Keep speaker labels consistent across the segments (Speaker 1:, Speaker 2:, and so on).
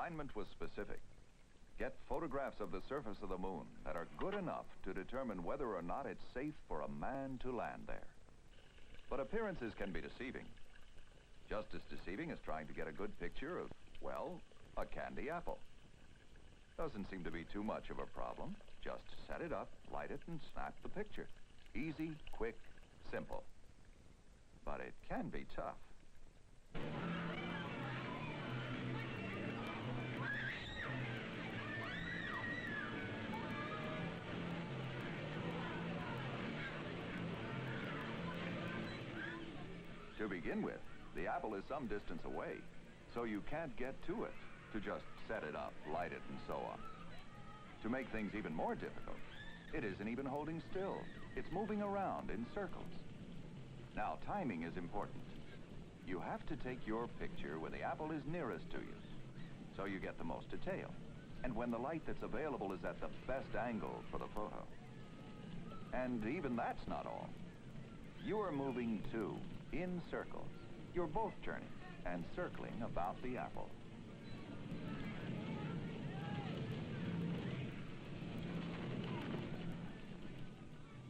Speaker 1: assignment was specific. Get photographs of the surface of the moon that are good enough to determine whether or not it's safe for a man to land there. But appearances can be deceiving. Just as deceiving as trying to get a good picture of, well, a candy apple. Doesn't seem to be too much of a problem. Just set it up, light it, and snap the picture. Easy, quick, simple. But it can be tough. To begin with, the apple is some distance away, so you can't get to it to just set it up, light it, and so on. To make things even more difficult, it isn't even holding still. It's moving around in circles. Now, timing is important. You have to take your picture when the apple is nearest to you, so you get the most detail, and when the light that's available is at the best angle for the photo. And even that's not all. You are moving, too, in circles. You're both turning and circling about the apple.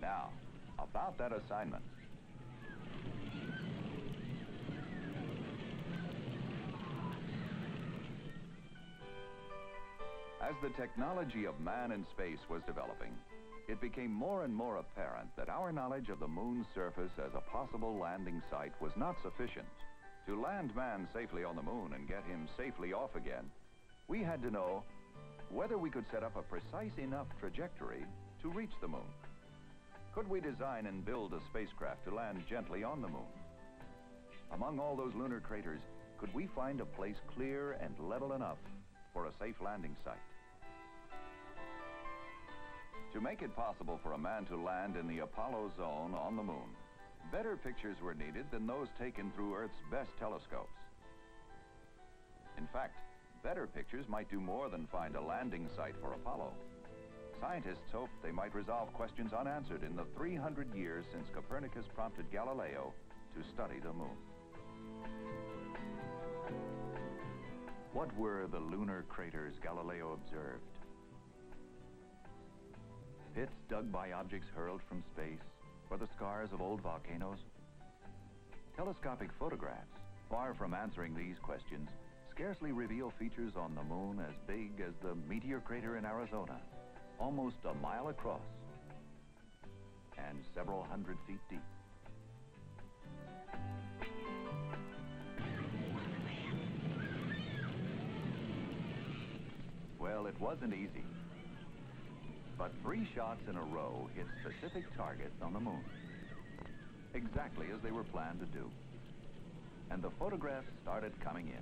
Speaker 1: Now, about that assignment. As the technology of man in space was developing, it became more and more apparent that our knowledge of the moon's surface as a possible landing site was not sufficient. To land man safely on the moon and get him safely off again, we had to know whether we could set up a precise enough trajectory to reach the moon. Could we design and build a spacecraft to land gently on the moon? Among all those lunar craters, could we find a place clear and level enough for a safe landing site? To make it possible for a man to land in the Apollo zone on the moon, better pictures were needed than those taken through Earth's best telescopes. In fact, better pictures might do more than find a landing site for Apollo. Scientists hoped they might resolve questions unanswered in the 300 years since Copernicus prompted Galileo to study the moon. What were the lunar craters Galileo observed? Pits dug by objects hurled from space, or the scars of old volcanoes? Telescopic photographs, far from answering these questions, scarcely reveal features on the moon as big as the meteor crater in Arizona, almost a mile across and several hundred feet deep. Well, it wasn't easy. But 3 shots in a row hit specific targets on the moon, exactly as they were planned to do. And the photographs started coming in.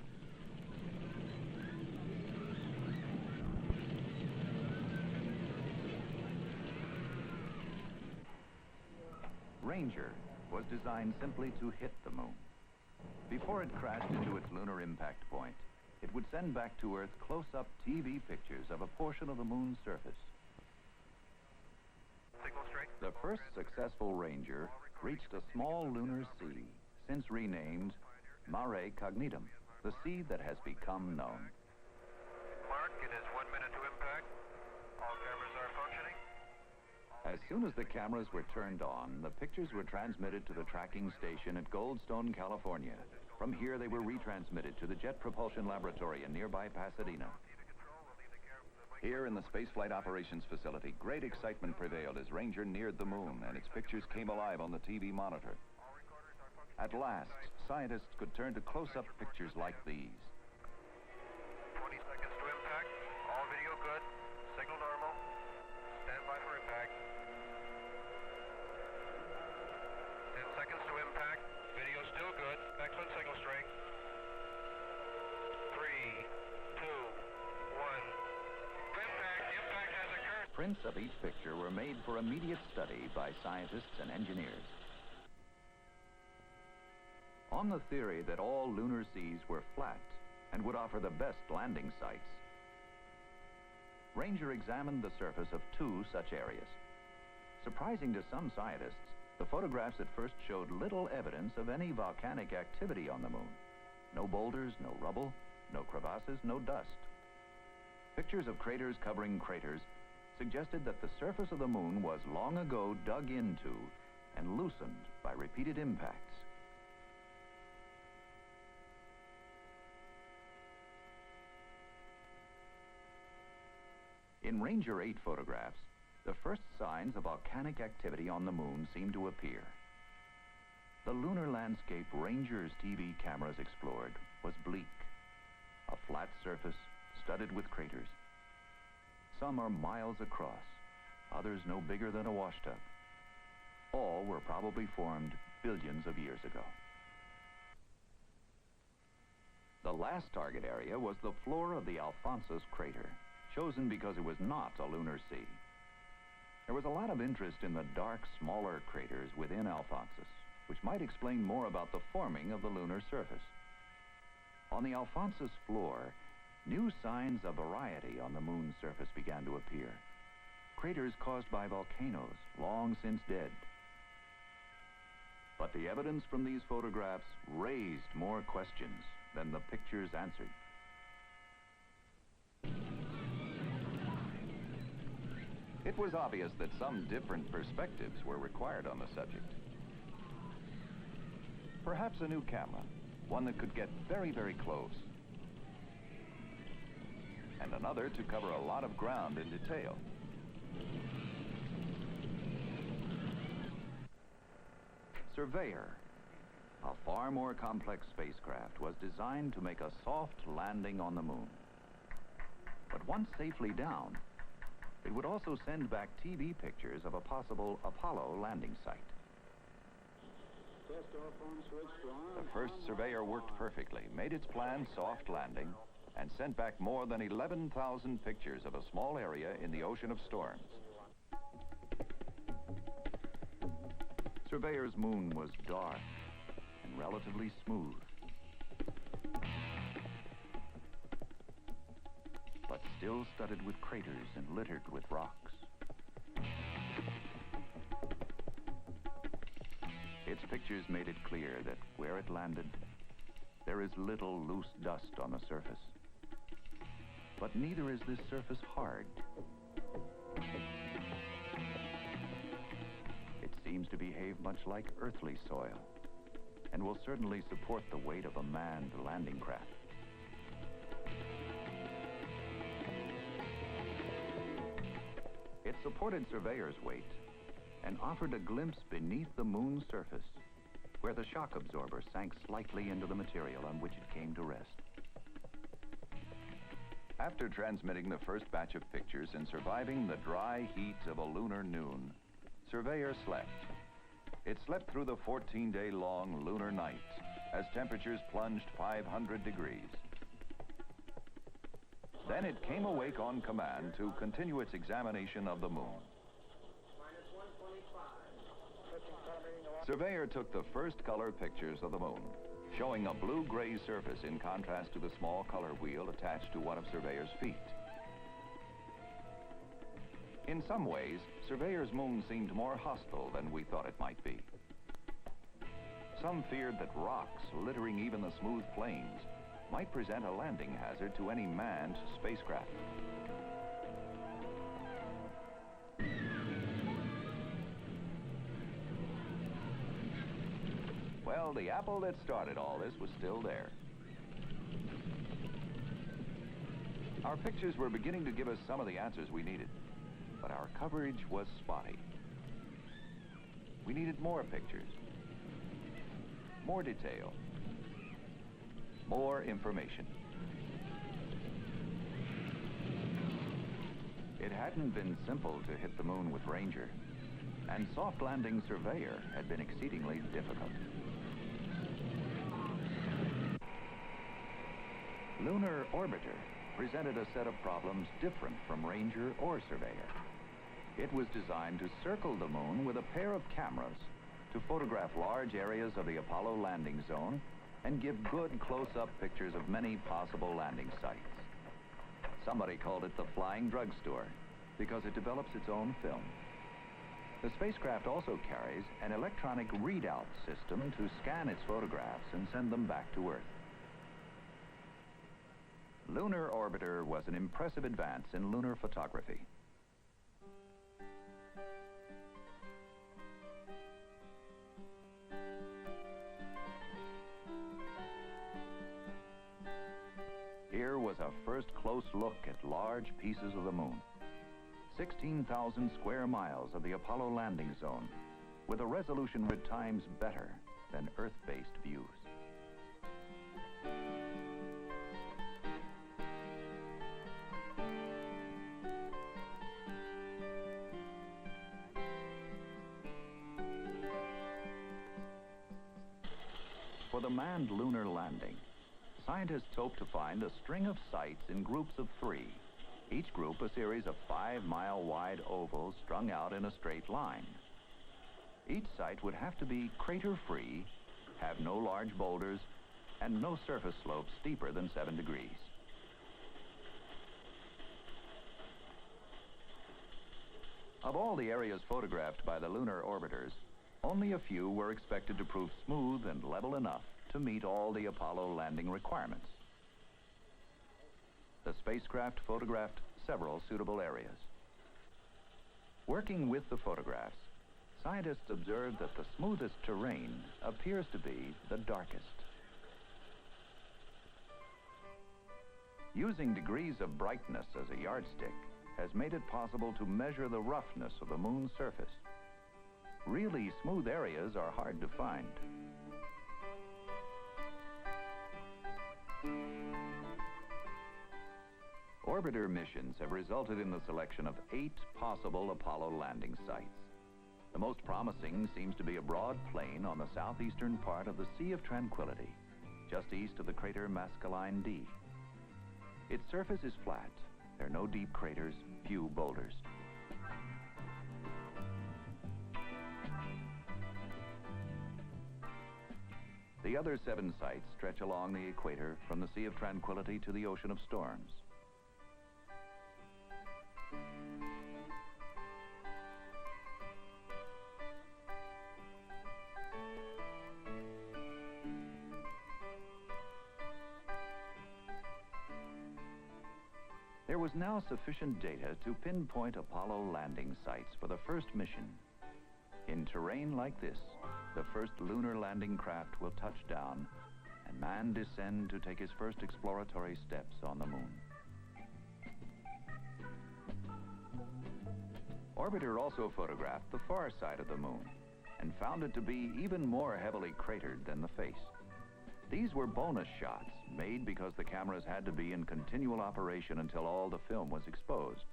Speaker 1: Ranger was designed simply to hit the moon. Before it crashed into its lunar impact point, it would send back to Earth close-up TV pictures of a portion of the moon's surface. The first successful Ranger reached a small lunar sea, since renamed Mare Cognitum, the sea that has become known.
Speaker 2: Mark, it is 1 minute to impact. All cameras are functioning.
Speaker 1: As soon as the cameras were turned on, the pictures were transmitted to the tracking station at Goldstone, California. From here, they were retransmitted to the Jet Propulsion Laboratory in nearby Pasadena. Here in the Spaceflight Operations Facility, great excitement prevailed as Ranger neared the moon and its pictures came alive on the TV monitor. At last, scientists could turn to close-up pictures like these.
Speaker 2: 20 seconds to impact. All video good. Signal normal. Stand by for impact. 10 seconds to impact. Video still good. Excellent signal strength. 3, 2, 1. Impact has occurred.
Speaker 1: Prints of each picture were made for immediate study by scientists and engineers. On the theory that all lunar seas were flat and would offer the best landing sites, Ranger examined the surface of 2 such areas. Surprising to some scientists, the photographs at first showed little evidence of any volcanic activity on the moon. No boulders, no rubble, no crevasses, no dust. Pictures of craters covering craters suggested that the surface of the moon was long ago dug into and loosened by repeated impacts. In Ranger 8 photographs, the first signs of volcanic activity on the moon seem to appear. The lunar landscape Ranger's TV cameras explored was bleak, a flat surface studded with craters. Some are miles across, others no bigger than a washtub. All were probably formed billions of years ago. The last target area was the floor of the Alphonsus crater, chosen because it was not a lunar sea. There was a lot of interest in the dark, smaller craters within Alphonsus, which might explain more about the forming of the lunar surface. On the Alphonsus floor, new signs of variety on the moon's surface began to appear. Craters caused by volcanoes, long since dead. But the evidence from these photographs raised more questions than the pictures answered. It was obvious that some different perspectives were required on the subject. Perhaps a new camera, one that could get very, very close. And another to cover a lot of ground in detail. Surveyor, a far more complex spacecraft, was designed to make a soft landing on the moon. But once safely down, it would also send back TV pictures of a possible Apollo landing site. The first Surveyor worked perfectly, made its planned soft landing, and sent back more than 11,000 pictures of a small area in the ocean of storms. Surveyor's moon was dark and relatively smooth, but still studded with craters and littered with rocks. Its pictures made it clear that where it landed, there is little loose dust on the surface. But neither is this surface hard. It seems to behave much like earthly soil, and will certainly support the weight of a manned landing craft. It supported Surveyor's weight and offered a glimpse beneath the moon's surface, where the shock absorber sank slightly into the material on which it came to rest. After transmitting the first batch of pictures and surviving the dry heat of a lunar noon, Surveyor slept. It slept through the 14-day-long lunar night as temperatures plunged 500 degrees. Then it came awake on command to continue its examination of the moon. Surveyor took the first color pictures of the moon, showing a blue-gray surface in contrast to the small color wheel attached to one of Surveyor's feet. In some ways, Surveyor's moon seemed more hostile than we thought it might be. Some feared that rocks littering even the smooth plains might present a landing hazard to any manned spacecraft. Well, the apple that started all this was still there. Our pictures were beginning to give us some of the answers we needed, but our coverage was spotty. We needed more pictures, more detail, more information. It hadn't been simple to hit the moon with Ranger, and soft landing Surveyor had been exceedingly difficult. Lunar Orbiter presented a set of problems different from Ranger or Surveyor. It was designed to circle the moon with a pair of cameras to photograph large areas of the Apollo landing zone and give good close-up pictures of many possible landing sites. Somebody called it the flying drugstore because it develops its own film. The spacecraft also carries an electronic readout system to scan its photographs and send them back to Earth. Lunar Orbiter was an impressive advance in lunar photography. Here was a first close look at large pieces of the moon. 16,000 square miles of the Apollo landing zone, with a resolution 100 times better than Earth-based views. For the manned lunar landing, scientists hope to find a string of sites in groups of 3, each group a series of 5-mile-wide ovals strung out in a straight line. Each site would have to be crater-free, have no large boulders, and no surface slopes steeper than 7 degrees. Of all the areas photographed by the lunar orbiters, only a few were expected to prove smooth and level enough to meet all the Apollo landing requirements. The spacecraft photographed several suitable areas. Working with the photographs, scientists observed that the smoothest terrain appears to be the darkest. Using degrees of brightness as a yardstick has made it possible to measure the roughness of the moon's surface. Really smooth areas are hard to find. Orbiter missions have resulted in the selection of 8 possible Apollo landing sites. The most promising seems to be a broad plain on the southeastern part of the Sea of Tranquility, just east of the crater Maskelyne D. Its surface is flat. There are no deep craters, few boulders. The other 7 sites stretch along the equator from the Sea of Tranquility to the Ocean of Storms. There was now sufficient data to pinpoint Apollo landing sites for the first mission. In terrain like this, the first lunar landing craft will touch down and man descend to take his first exploratory steps on the moon. Orbiter also photographed the far side of the moon and found it to be even more heavily cratered than the face. These were bonus shots made because the cameras had to be in continual operation until all the film was exposed.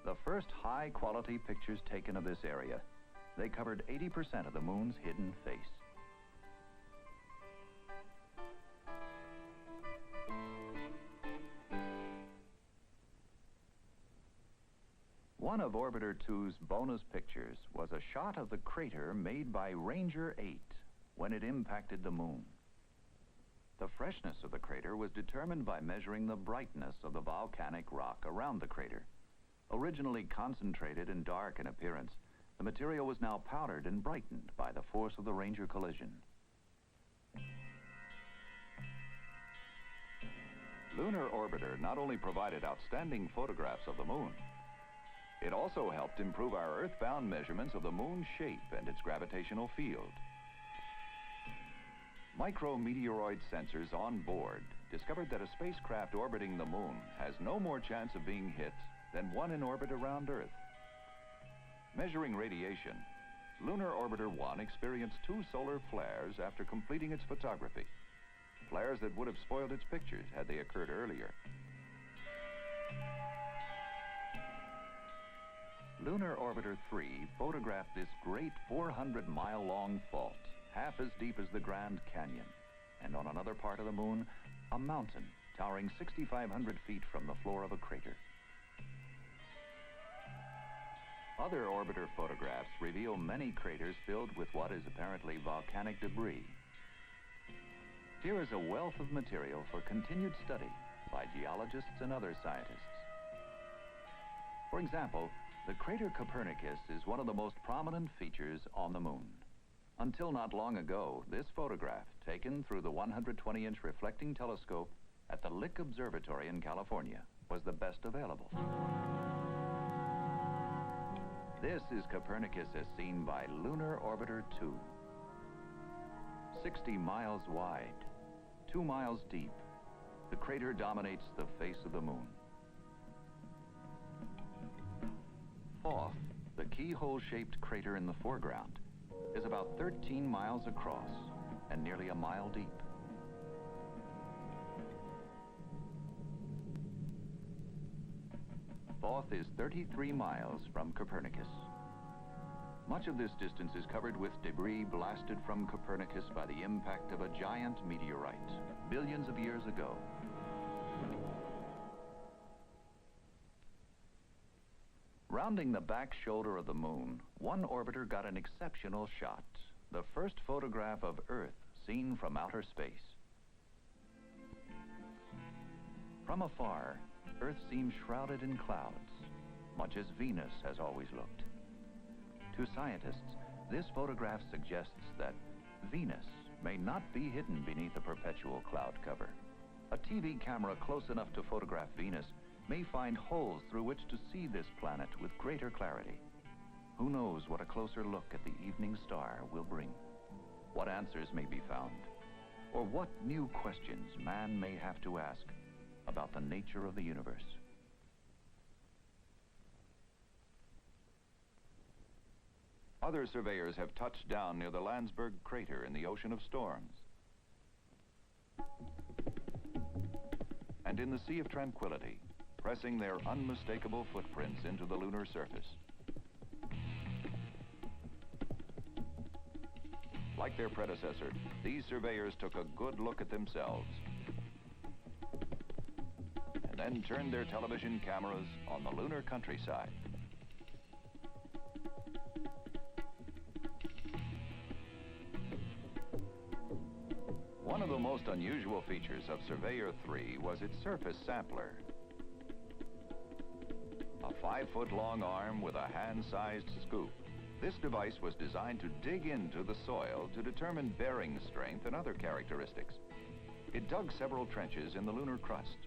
Speaker 1: The first high-quality pictures taken of this area, they covered 80% of the moon's hidden face. One of Orbiter 2's bonus pictures was a shot of the crater made by Ranger 8 when it impacted the moon. The freshness of the crater was determined by measuring the brightness of the volcanic rock around the crater. Originally concentrated and dark in appearance, the material was now powdered and brightened by the force of the Ranger collision. Lunar Orbiter not only provided outstanding photographs of the moon, it also helped improve our earthbound measurements of the moon's shape and its gravitational field. Micrometeoroid sensors on board discovered that a spacecraft orbiting the moon has no more chance of being hit than one in orbit around Earth. Measuring radiation, Lunar Orbiter 1 experienced 2 solar flares after completing its photography. Flares that would have spoiled its pictures had they occurred earlier. Lunar Orbiter 3 photographed this great 400-mile-long fault, half as deep as the Grand Canyon, and on another part of the moon, a mountain towering 6,500 feet from the floor of a crater. Other orbiter photographs reveal many craters filled with what is apparently volcanic debris. Here is a wealth of material for continued study by geologists and other scientists. For example, The crater Copernicus is one of the most prominent features on the moon. Until not long ago, this photograph, taken through the 120-inch reflecting telescope at the Lick Observatory in California, was the best available. This is Copernicus as seen by Lunar Orbiter 2. 60 miles wide, 2 miles deep, the crater dominates the face of the moon. Thoth, the keyhole-shaped crater in the foreground, is about 13 miles across and nearly a mile deep. Thoth is 33 miles from Copernicus. Much of this distance is covered with debris blasted from Copernicus by the impact of a giant meteorite billions of years ago. Rounding the back shoulder of the moon, one orbiter got an exceptional shot, the first photograph of Earth seen from outer space. From afar, Earth seems shrouded in clouds, much as Venus has always looked. To scientists, this photograph suggests that Venus may not be hidden beneath a perpetual cloud cover. A TV camera close enough to photograph Venus may find holes through which to see this planet with greater clarity. Who knows what a closer look at the evening star will bring? What answers may be found? Or what new questions man may have to ask about the nature of the universe? Other surveyors have touched down near the Landsberg crater in the Ocean of Storms and in the Sea of Tranquility, pressing their unmistakable footprints into the lunar surface. Like their predecessor, these surveyors took a good look at themselves and then turned their television cameras on the lunar countryside. One of the most unusual features of Surveyor 3 was its surface sampler. A 5-foot-long arm with a hand-sized scoop. This device was designed to dig into the soil to determine bearing strength and other characteristics. It dug several trenches in the lunar crust.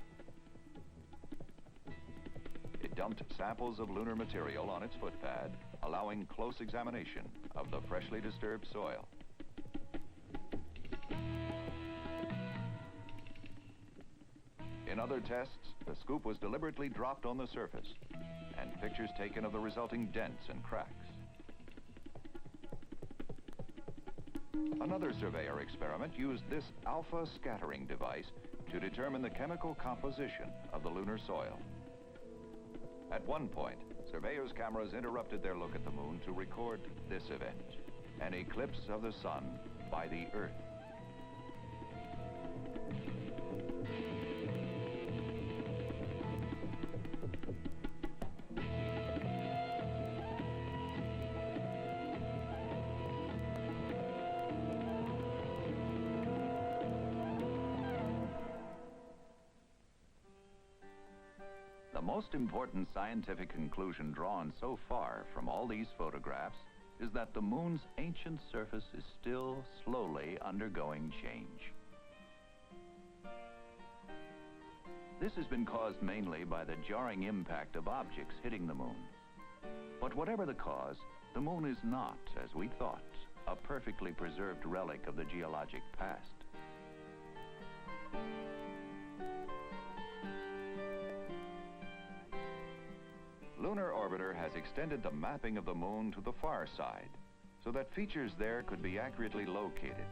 Speaker 1: It dumped samples of lunar material on its footpad, allowing close examination of the freshly disturbed soil. In other tests, the scoop was deliberately dropped on the surface, and pictures taken of the resulting dents and cracks. Another surveyor experiment used this alpha scattering device to determine the chemical composition of the lunar soil. At one point, surveyors' cameras interrupted their look at the moon to record this event, an eclipse of the sun by the Earth. The most important scientific conclusion drawn so far from all these photographs is that the moon's ancient surface is still slowly undergoing change. This has been caused mainly by the jarring impact of objects hitting the moon. But whatever the cause, the moon is not, as we thought, a perfectly preserved relic of the geologic past. Lunar Orbiter has extended the mapping of the moon to the far side so that features there could be accurately located,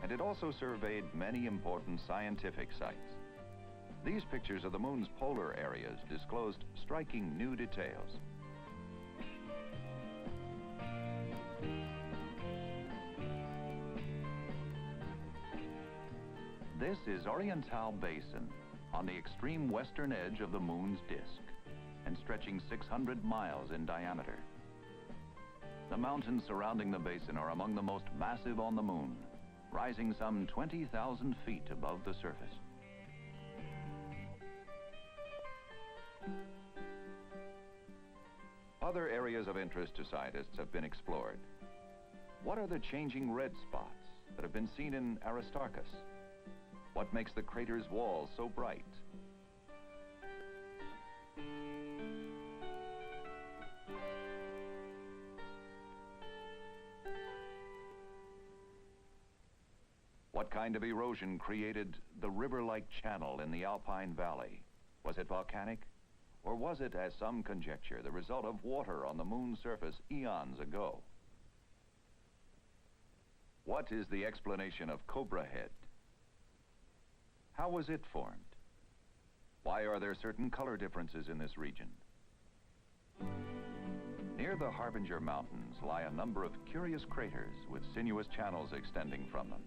Speaker 1: and it also surveyed many important scientific sites. These pictures of the moon's polar areas disclosed striking new details. This is Oriental Basin on the extreme western edge of the moon's disk, and stretching 600 miles in diameter. The mountains surrounding the basin are among the most massive on the moon, rising some 20,000 feet above the surface. Other areas of interest to scientists have been explored. What are the changing red spots that have been seen in Aristarchus? What makes the crater's walls so bright? What kind of erosion created the river-like channel in the Alpine Valley? Was it volcanic? Or was it, as some conjecture, the result of water on the moon's surface eons ago? What is the explanation of Cobra Head? How was it formed? Why are there certain color differences in this region? Near the Harbinger Mountains lie a number of curious craters with sinuous channels extending from them.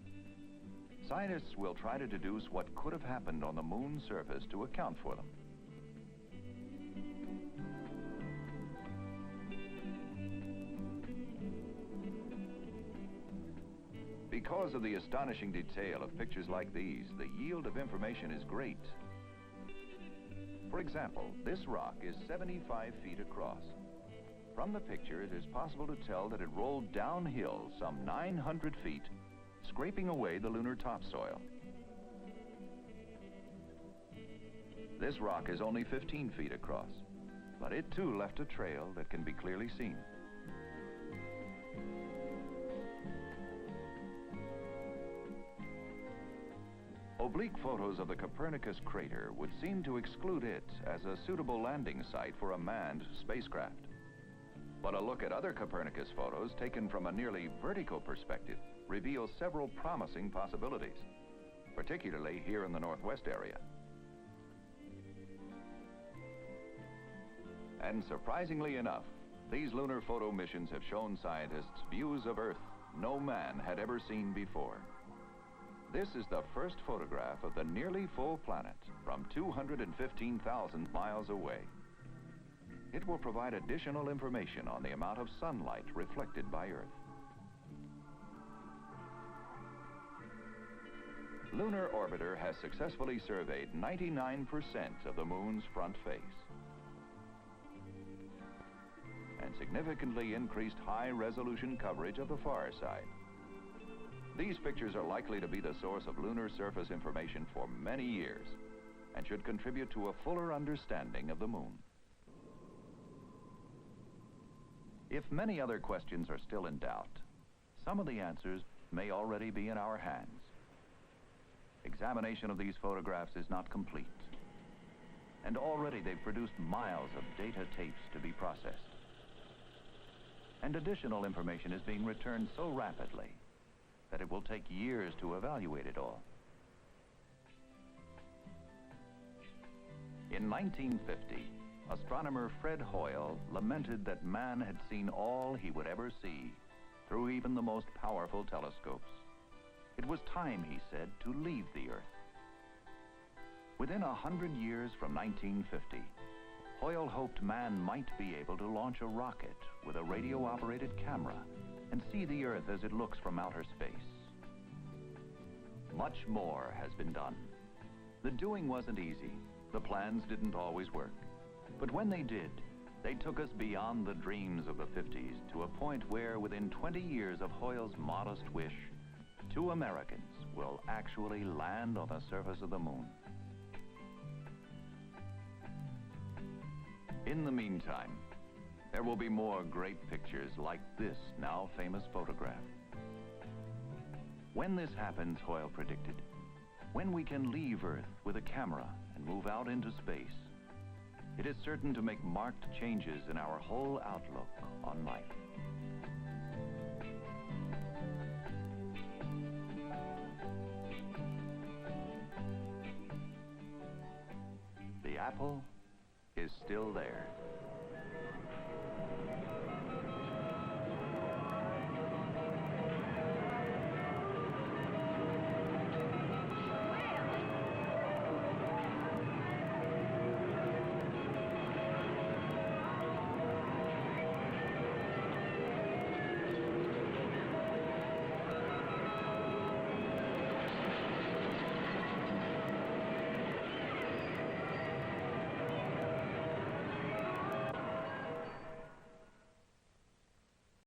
Speaker 1: Scientists will try to deduce what could have happened on the moon's surface to account for them. Because of the astonishing detail of pictures like these, the yield of information is great. For example, this rock is 75 feet across. From the picture, it is possible to tell that it rolled downhill some 900 feet, scraping away the lunar topsoil. This rock is only 15 feet across, but it too left a trail that can be clearly seen. Oblique photos of the Copernicus crater would seem to exclude it as a suitable landing site for a manned spacecraft. But a look at other Copernicus photos taken from a nearly vertical perspective reveals several promising possibilities, particularly here in the northwest area. And surprisingly enough, these lunar photo missions have shown scientists views of Earth no man had ever seen before. This is the first photograph of the nearly full planet from 215,000 miles away. It will provide additional information on the amount of sunlight reflected by Earth. Lunar Orbiter has successfully surveyed 99% of the moon's front face and significantly increased high-resolution coverage of the far side. These pictures are likely to be the source of lunar surface information for many years and should contribute to a fuller understanding of the moon. If many other questions are still in doubt, some of the answers may already be in our hands. Examination of these photographs is not complete, and already they've produced miles of data tapes to be processed. And additional information is being returned so rapidly that it will take years to evaluate it all. In 1950, astronomer Fred Hoyle lamented that man had seen all he would ever see through even the most powerful telescopes. It was time, he said, to leave the Earth. Within 100 years from 1950, Hoyle hoped man might be able to launch a rocket with a radio-operated camera and see the Earth as it looks from outer space. Much more has been done. The doing wasn't easy. The plans didn't always work. But when they did, they took us beyond the dreams of the 50s to a point where, within 20 years of Hoyle's modest wish, 2 Americans will actually land on the surface of the moon. In the meantime, there will be more great pictures like this now famous photograph. When this happens, Hoyle predicted, when we can leave Earth with a camera and move out into space, it is certain to make marked changes in our whole outlook on life. The apple is still there.